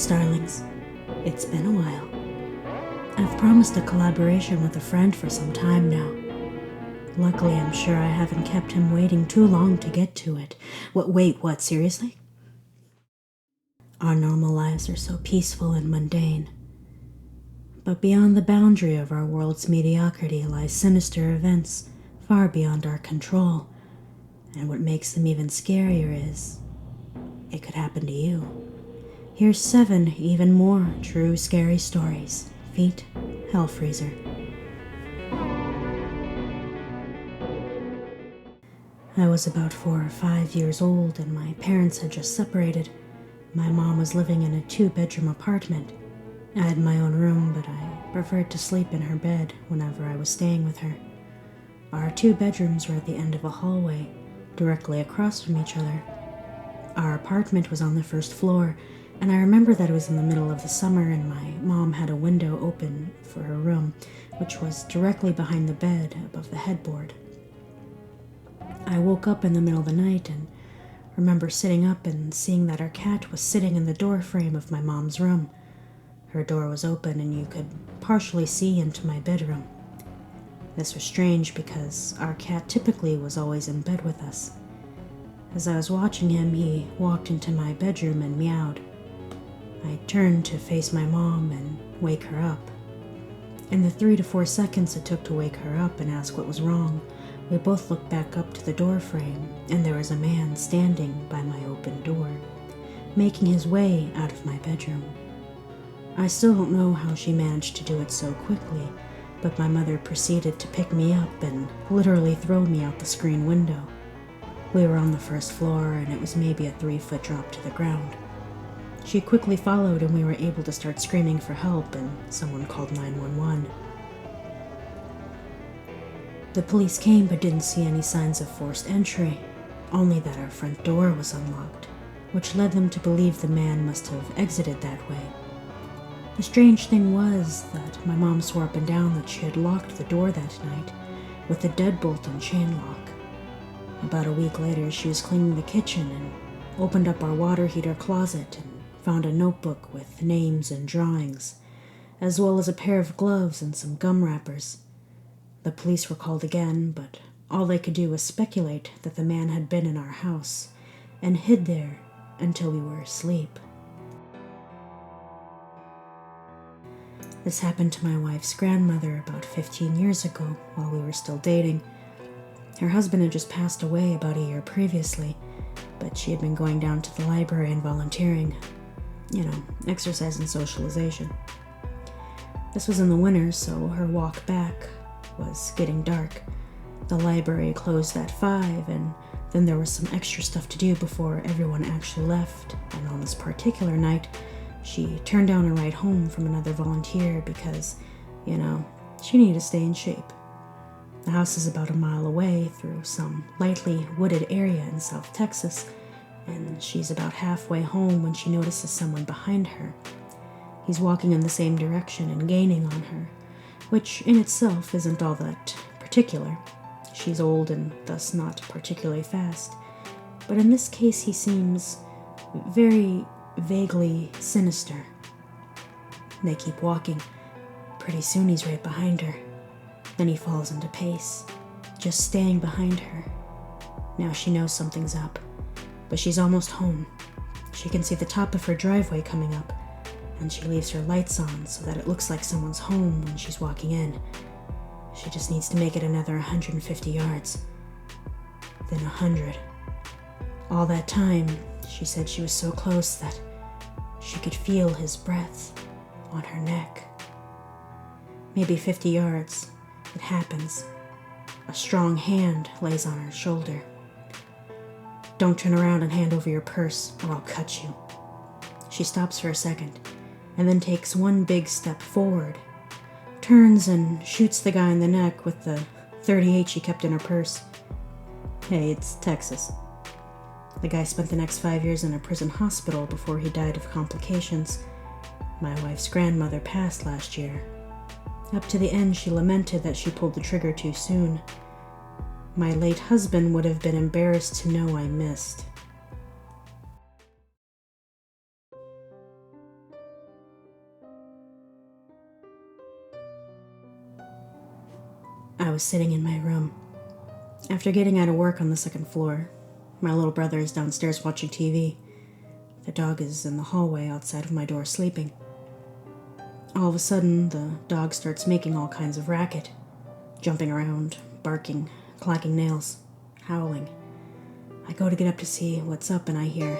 Starlings. It's been a while. I've promised a collaboration with a friend for some time now. Luckily, I'm sure I haven't kept him waiting too long to get to it. What, seriously? Our normal lives are so peaceful and mundane. But beyond the boundary of our world's mediocrity lies sinister events far beyond our control. And what makes them even scarier is, it could happen to you. Here's 7 even more true scary stories. Feet, Hellfreezer. I was about 4 or 5 years old and my parents had just separated. My mom was living in a 2-bedroom apartment. I had my own room, but I preferred to sleep in her bed whenever I was staying with her. Our 2 bedrooms were at the end of a hallway, directly across from each other. Our apartment was on the 1st floor, and I remember that it was in the middle of the summer and my mom had a window open for her room, which was directly behind the bed above the headboard. I woke up in the middle of the night and remember sitting up and seeing that our cat was sitting in the door frame of my mom's room. Her door was open and you could partially see into my bedroom. This was strange because our cat typically was always in bed with us. As I was watching him, he walked into my bedroom and meowed. I turned to face my mom and wake her up. In the 3 to 4 seconds it took to wake her up and ask what was wrong, we both looked back up to the door frame, and there was a man standing by my open door, making his way out of my bedroom. I still don't know how she managed to do it so quickly, but my mother proceeded to pick me up and literally throw me out the screen window. We were on the 1st floor, and it was maybe a 3-foot drop to the ground. She quickly followed, and we were able to start screaming for help, and someone called 911. The police came but didn't see any signs of forced entry, only that our front door was unlocked, which led them to believe the man must have exited that way. The strange thing was that my mom swore up and down that she had locked the door that night with a deadbolt and chain lock. About a week later, she was cleaning the kitchen and opened up our water heater closet and found a notebook with names and drawings, as well as a pair of gloves and some gum wrappers. The police were called again, but all they could do was speculate that the man had been in our house and hid there until we were asleep. This happened to my wife's grandmother about 15 years ago while we were still dating. Her husband had just passed away about a year previously, but she had been going down to the library and volunteering. Exercise and socialization. This was in the winter, so her walk back was getting dark. The library closed at 5, and then there was some extra stuff to do before everyone actually left, and on this particular night, she turned down a ride home from another volunteer because, she needed to stay in shape. The house is about a mile away through some lightly wooded area in South Texas, and she's about halfway home when she notices someone behind her. He's walking in the same direction and gaining on her, which in itself isn't all that particular. She's old and thus not particularly fast, but in this case he seems very vaguely sinister. They keep walking. Pretty soon he's right behind her. Then he falls into pace, just staying behind her. Now she knows something's up, but she's almost home. She can see the top of her driveway coming up, and she leaves her lights on so that it looks like someone's home when she's walking in. She just needs to make it another 150 yards. Then 100. All that time, she said she was so close that she could feel his breath on her neck. Maybe 50 yards. It happens. A strong hand lays on her shoulder. "Don't turn around and hand over your purse, or I'll cut you." She stops for a second, and then takes one big step forward, turns and shoots the guy in the neck with the .38 she kept in her purse. Hey, it's Texas. The guy spent the next 5 years in a prison hospital before he died of complications. My wife's grandmother passed last year. Up to the end, she lamented that she pulled the trigger too soon. My late husband would have been embarrassed to know I missed. I was sitting in my room. After getting out of work on the second floor, my little brother is downstairs watching TV. The dog is in the hallway outside of my door sleeping. All of a sudden, the dog starts making all kinds of racket, jumping around, barking, clacking nails, howling. I go to get up to see what's up and I hear,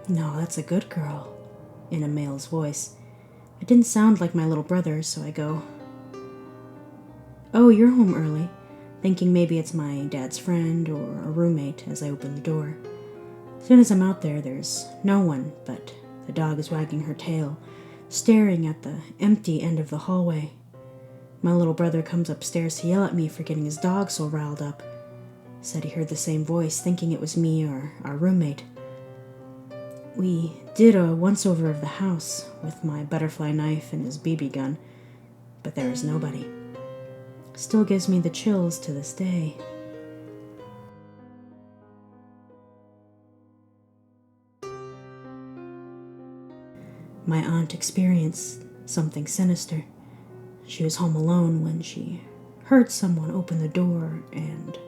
"No, that's a good girl," in a male's voice. It didn't sound like my little brother, so I go, "Oh, you're home early," thinking maybe it's my dad's friend or a roommate as I open the door. As soon as I'm out there, there's no one, but the dog is wagging her tail, staring at the empty end of the hallway. My little brother comes upstairs to yell at me for getting his dog so riled up. Said he heard the same voice, thinking it was me or our roommate. We did a once-over of the house with my butterfly knife and his BB gun, but there was nobody. Still gives me the chills to this day. My aunt experienced something sinister. She was home alone when she heard someone open the door and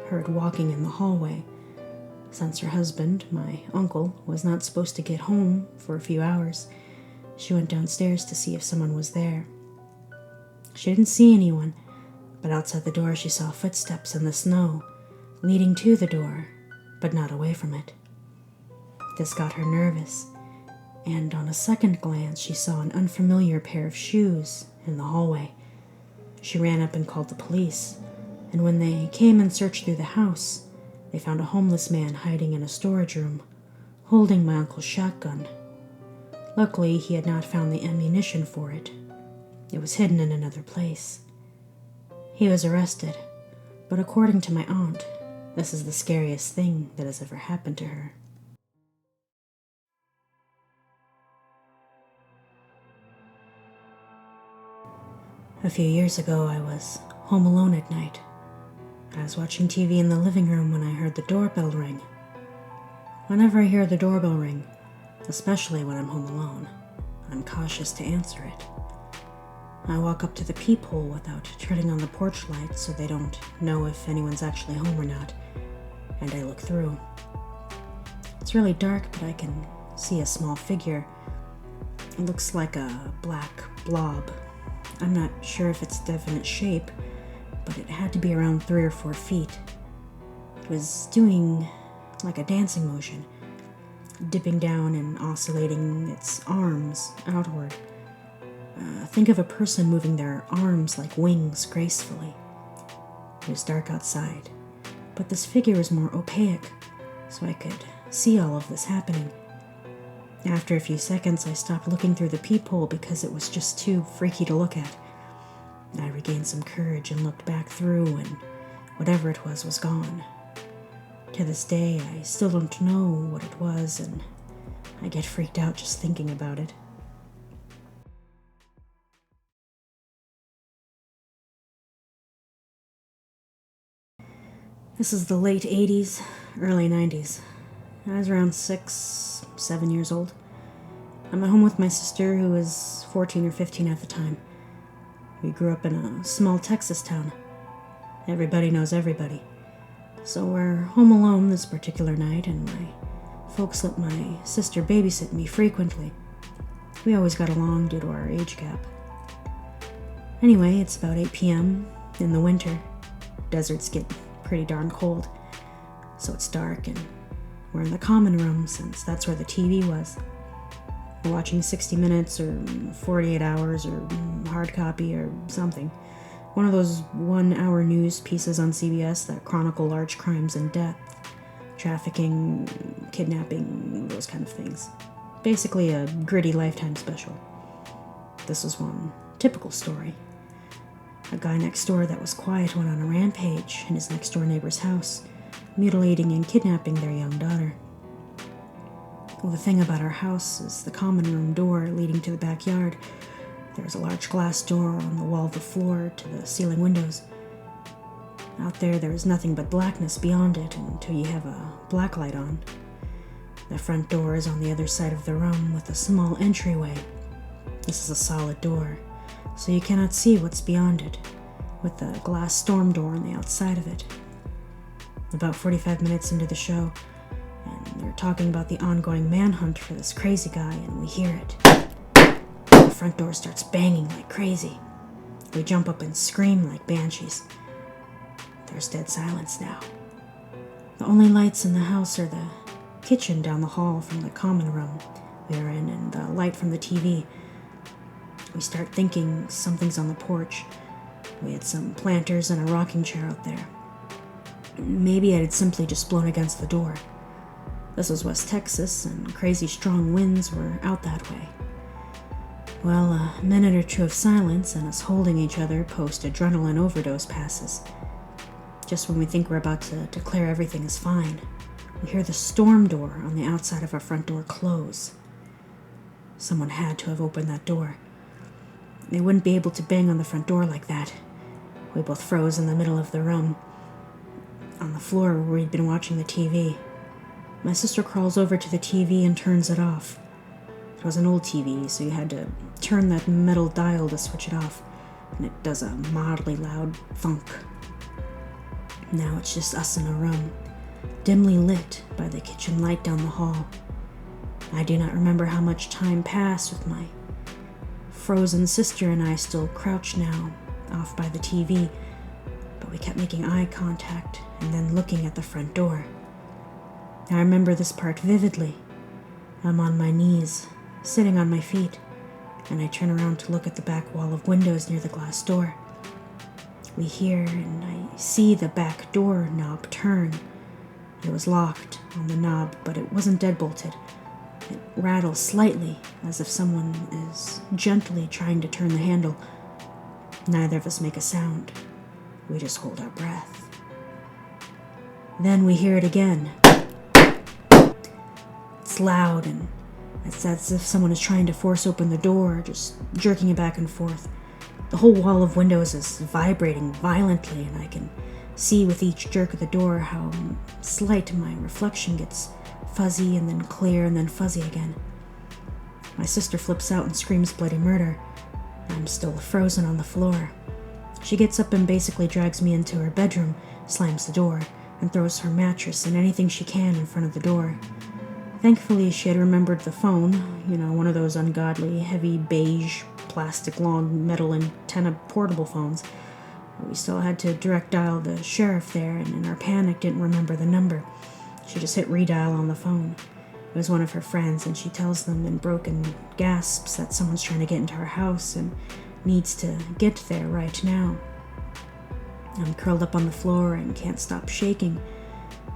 heard walking in the hallway. Since her husband, my uncle, was not supposed to get home for a few hours, she went downstairs to see if someone was there. She didn't see anyone, but outside the door she saw footsteps in the snow, leading to the door, but not away from it. This got her nervous, and on a second glance she saw an unfamiliar pair of shoes in the hallway. She ran up and called the police, and when they came and searched through the house, they found a homeless man hiding in a storage room, holding my uncle's shotgun. Luckily, he had not found the ammunition for it. It was hidden in another place. He was arrested, but according to my aunt, this is the scariest thing that has ever happened to her. A few years ago, I was home alone at night. I was watching TV in the living room when I heard the doorbell ring. Whenever I hear the doorbell ring, especially when I'm home alone, I'm cautious to answer it. I walk up to the peephole without turning on the porch light so they don't know if anyone's actually home or not, and I look through. It's really dark, but I can see a small figure. It looks like a black blob. I'm not sure if it's definite shape, but it had to be around 3 or 4 feet. It was doing like a dancing motion, dipping down and oscillating its arms outward. Think of a person moving their arms like wings gracefully. It was dark outside, but this figure was more opaque, so I could see all of this happening. After a few seconds, I stopped looking through the peephole because it was just too freaky to look at. I regained some courage and looked back through, and whatever it was gone. To this day, I still don't know what it was, and I get freaked out just thinking about it. This is the late 80s, early 90s. I was around 6, 7 years old. I'm at home with my sister, who was 14 or 15 at the time. We grew up in a small Texas town. Everybody knows everybody. So we're home alone this particular night, and my folks let my sister babysit me frequently. We always got along due to our age gap. Anyway, it's about 8 p.m. in the winter. Deserts get pretty darn cold, so it's dark, and we're in the common room since that's where the TV was. We're watching 60 Minutes or 48 Hours or hard copy or something. One of those 1-hour news pieces on CBS that chronicle large crimes and death, trafficking, kidnapping, those kind of things. Basically a gritty Lifetime special. This was one typical story. A guy next door that was quiet went on a rampage in his next door neighbor's house, mutilating and kidnapping their young daughter. Well, the thing about our house is the common room door leading to the backyard. There's a large glass door on the wall of the floor to the ceiling windows. Out there is nothing but blackness beyond it until you have a black light on. The front door is on the other side of the room with a small entryway. This is a solid door, so you cannot see what's beyond it. with a glass storm door on the outside of it. About 45 minutes into the show, and they're talking about the ongoing manhunt for this crazy guy, and we hear it. The front door starts banging like crazy. We jump up and scream like banshees. There's dead silence now. The only lights in the house are the kitchen down the hall from the common room we are in, and the light from the TV. We start thinking something's on the porch. We had some planters and a rocking chair out there. Maybe it had simply just blown against the door. This was West Texas, and crazy strong winds were out that way. Well, a minute or two of silence and us holding each other post-adrenaline overdose passes. Just when we think we're about to declare everything is fine, we hear the storm door on the outside of our front door close. Someone had to have opened that door. They wouldn't be able to bang on the front door like that. We both froze in the middle of the room, on the floor where we'd been watching the TV. My sister crawls over to the TV and turns it off. It was an old TV, so you had to turn that metal dial to switch it off, and it does a mildly loud thunk. Now it's just us in a room, dimly lit by the kitchen light down the hall. I do not remember how much time passed with my frozen sister and I still crouched now, off by the TV, but we kept making eye contact and then looking at the front door. I remember this part vividly. I'm on my knees, sitting on my feet, and I turn around to look at the back wall of windows near the glass door. We hear and I see the back door knob turn. It was locked on the knob, but it wasn't deadbolted. It rattles slightly, as if someone is gently trying to turn the handle. Neither of us make a sound. We just hold our breath. Then we hear it again. It's loud, and it's as if someone is trying to force open the door, just jerking it back and forth. The whole wall of windows is vibrating violently, and I can see with each jerk of the door how slight my reflection gets fuzzy and then clear and then fuzzy again. My sister flips out and screams bloody murder. I'm still frozen on the floor. She gets up and basically drags me into her bedroom, slams the door, and throws her mattress and anything she can in front of the door. Thankfully, she had remembered the phone, one of those ungodly, heavy, beige, plastic, long, metal antenna portable phones. We still had to direct dial the sheriff there, and in our panic didn't remember the number. She just hit redial on the phone. It was one of her friends, and she tells them in broken gasps that someone's trying to get into her house and needs to get there right now. I'm curled up on the floor and can't stop shaking.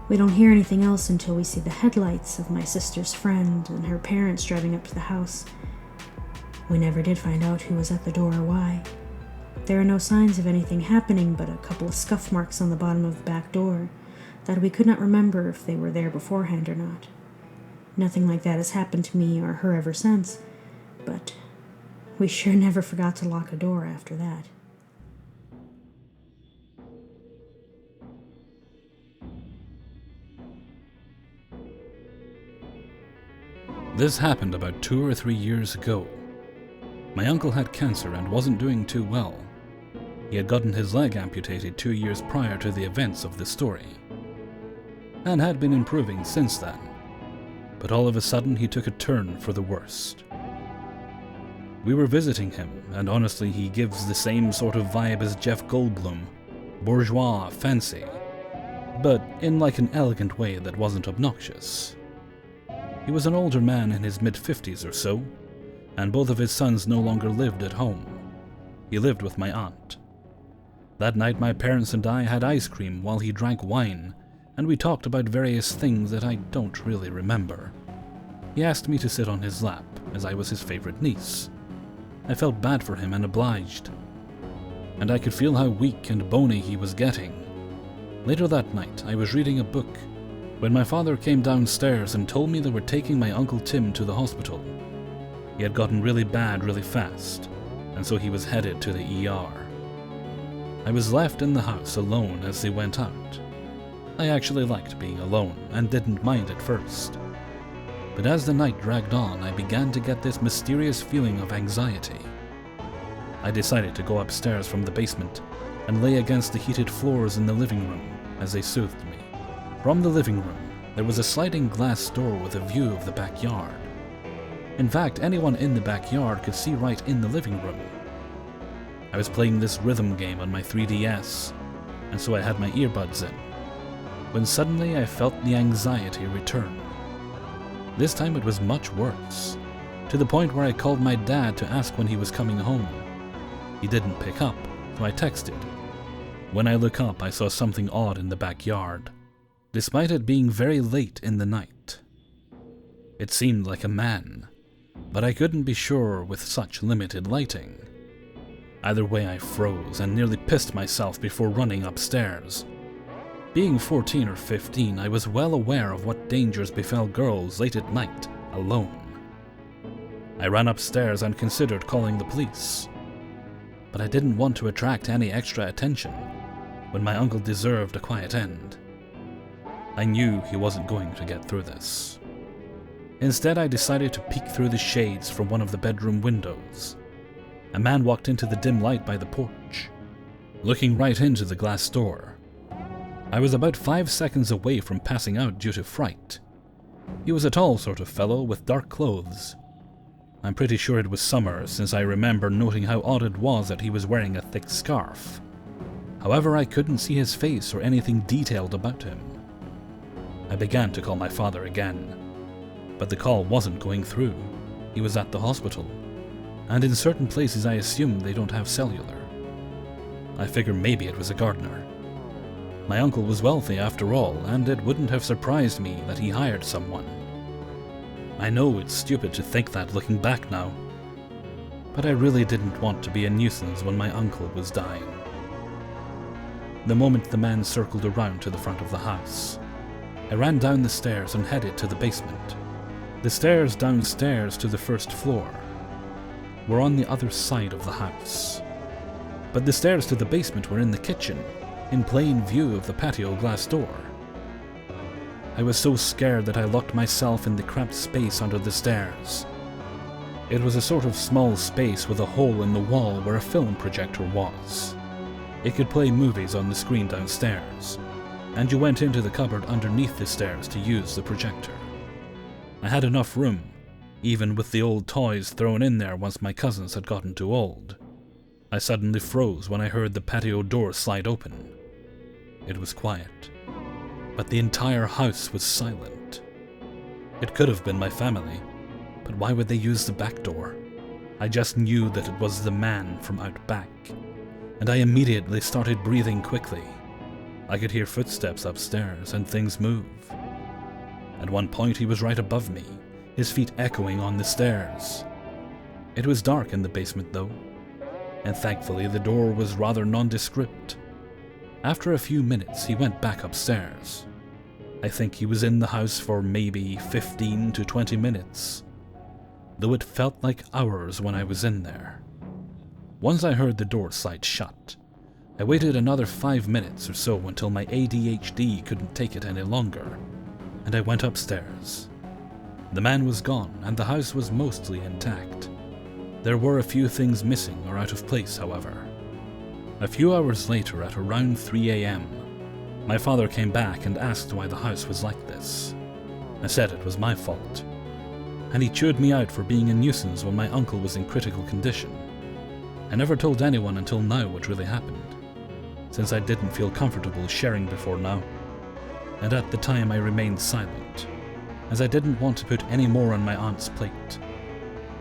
We don't hear anything else until we see the headlights of my sister's friend and her parents driving up to the house. We never did find out who was at the door or why. There are no signs of anything happening but a couple of scuff marks on the bottom of the back door that we could not remember if they were there beforehand or not. Nothing like that has happened to me or her ever since, but we sure never forgot to lock a door after that. This happened about 2 or 3 years ago. My uncle had cancer and wasn't doing too well. He had gotten his leg amputated 2 years prior to the events of this story, and had been improving since then. But all of a sudden he took a turn for the worst. We were visiting him, and honestly he gives the same sort of vibe as Jeff Goldblum, bourgeois, fancy, but in like an elegant way that wasn't obnoxious. He was an older man in his mid-50s or so, and both of his sons no longer lived at home. He lived with my aunt. That night my parents and I had ice cream while he drank wine, and we talked about various things that I don't really remember. He asked me to sit on his lap, as I was his favorite niece. I felt bad for him and obliged, and I could feel how weak and bony he was getting. Later that night I was reading a book when my father came downstairs and told me they were taking my Uncle Tim to the hospital. He had gotten really bad really fast, and so he was headed to the ER. I was left in the house alone as they went out. I actually liked being alone and didn't mind at first. But as the night dragged on, I began to get this mysterious feeling of anxiety. I decided to go upstairs from the basement and lay against the heated floors in the living room as they soothed me. From the living room, there was a sliding glass door with a view of the backyard. In fact, anyone in the backyard could see right in the living room. I was playing this rhythm game on my 3DS, and so I had my earbuds in, when suddenly I felt the anxiety return. This time it was much worse, to the point where I called my dad to ask when he was coming home. He didn't pick up, so I texted. When I look up, I saw something odd in the backyard, despite it being very late in the night. It seemed like a man, but I couldn't be sure with such limited lighting. Either way, I froze and nearly pissed myself before running upstairs. Being 14 or 15, I was well aware of what dangers befell girls late at night, alone. I ran upstairs and considered calling the police, but I didn't want to attract any extra attention when my uncle deserved a quiet end. I knew he wasn't going to get through this. Instead, I decided to peek through the shades from one of the bedroom windows. A man walked into the dim light by the porch, looking right into the glass door. I was about 5 seconds away from passing out due to fright. He was a tall sort of fellow with dark clothes. I'm pretty sure it was summer, since I remember noting how odd it was that he was wearing a thick scarf. However, I couldn't see his face or anything detailed about him. I began to call my father again, but the call wasn't going through. He was at the hospital, and in certain places I assume they don't have cellular. I figured maybe it was a gardener. My uncle was wealthy after all, and it wouldn't have surprised me that he hired someone. I know it's stupid to think that looking back now, but I really didn't want to be a nuisance when my uncle was dying. The moment the man circled around to the front of the house, I ran down the stairs and headed to the basement. The stairs downstairs to the first floor were on the other side of the house, but the stairs to the basement were in the kitchen, in plain view of the patio glass door. I was so scared that I locked myself in the cramped space under the stairs. It was a sort of small space with a hole in the wall where a film projector was. It could play movies on the screen downstairs, and you went into the cupboard underneath the stairs to use the projector. I had enough room, even with the old toys thrown in there once my cousins had gotten too old. I suddenly froze when I heard the patio door slide open. It was quiet, but the entire house was silent. It could have been my family, but why would they use the back door? I just knew that it was the man from out back, and I immediately started breathing quickly. I could hear footsteps upstairs and things move. At one point he was right above me, his feet echoing on the stairs. It was dark in the basement though, and thankfully the door was rather nondescript. After a few minutes he went back upstairs. I think he was in the house for maybe 15 to 20 minutes, though it felt like hours when I was in there. Once I heard the door slide shut, I waited another 5 minutes or so until my ADHD couldn't take it any longer, and I went upstairs. The man was gone, and the house was mostly intact. There were a few things missing or out of place, however. A few hours later, at around 3 a.m., my father came back and asked why the house was like this. I said it was my fault, and he chewed me out for being a nuisance when my uncle was in critical condition. I never told anyone until now what really happened, since I didn't feel comfortable sharing before now, and at the time I remained silent, as I didn't want to put any more on my aunt's plate.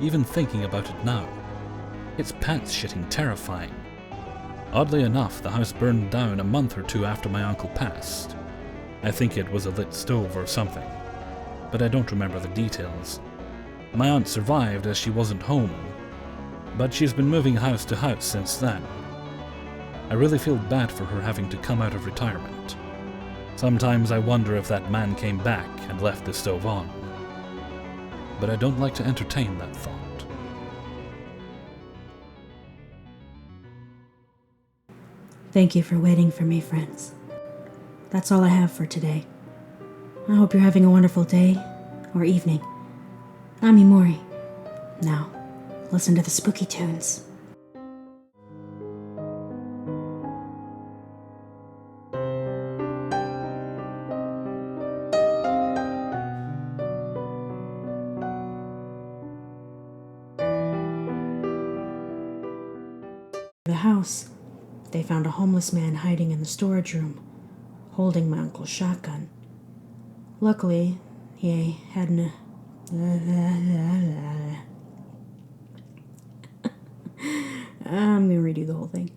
Even thinking about it now, it's pants-shitting terrifying. Oddly enough, the house burned down a month or 2 after my uncle passed. I think it was a lit stove or something, but I don't remember the details. My aunt survived as she wasn't home, but she's been moving house to house since then. I really feel bad for her having to come out of retirement. Sometimes I wonder if that man came back and left the stove on, but I don't like to entertain that thought. Thank you for waiting for me, friends. That's all I have for today. I hope you're having a wonderful day or evening. I'm Imori. Now, listen to the spooky tunes. house, they found a homeless man hiding in the storage room, holding my uncle's shotgun. Luckily, he hadn't... I'm gonna redo the whole thing.